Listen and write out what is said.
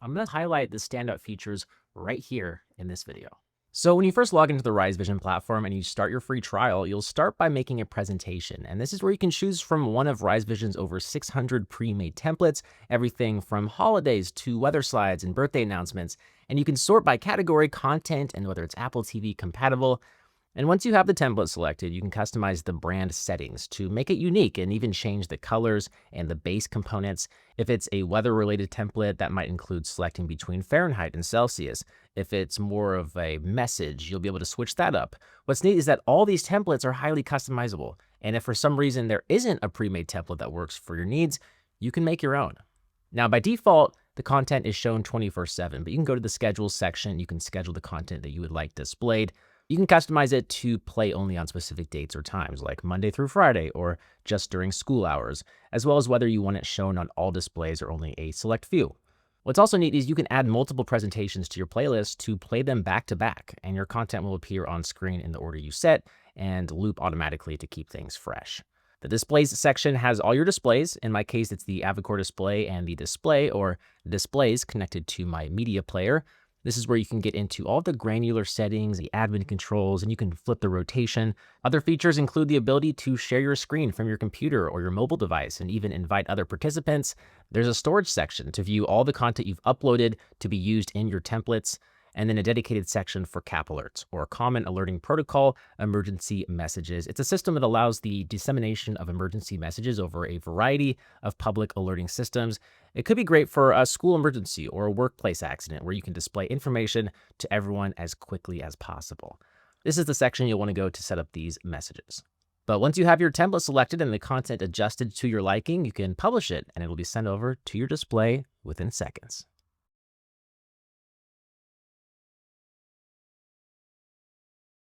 I'm going to highlight the standout features right here in this video. So when you first log into the Rise Vision platform and you start your free trial, you'll start by making a presentation. And this is where you can choose from one of Rise Vision's over 600 pre-made templates, everything from holidays to weather slides and birthday announcements. And you can sort by category, content, and whether it's Apple TV compatible. And once you have the template selected, you can customize the brand settings to make it unique and even change the colors and the base components. If it's a weather-related template, that might include selecting between Fahrenheit and Celsius. If it's more of a message, you'll be able to switch that up. What's neat is that all these templates are highly customizable. And if for some reason there isn't a pre-made template that works for your needs, you can make your own. Now, by default, the content is shown 24/7, but you can go to the schedule section. You can schedule the content that you would like displayed. You can customize it to play only on specific dates or times, like Monday through Friday or just during school hours, as well as whether you want it shown on all displays or only a select few. What's also neat is you can add multiple presentations to your playlist to play them back to back, and your content will appear on screen in the order you set and loop automatically to keep things fresh. The displays section has all your displays. In my case, it's the Avocor display and the display or displays connected to my media player. This is where you can get into all the granular settings, the admin controls, and you can flip the rotation. Other features include the ability to share your screen from your computer or your mobile device and even invite other participants. There's a storage section to view all the content you've uploaded to be used in your templates, and then a dedicated section for CAP alerts or Common Alerting Protocol emergency messages. It's a system that allows the dissemination of emergency messages over a variety of public alerting systems. It could be great for a school emergency or a workplace accident where you can display information to everyone as quickly as possible. This is the section you'll want to go to set up these messages. But once you have your template selected and the content adjusted to your liking, you can publish it and it will be sent over to your display within seconds.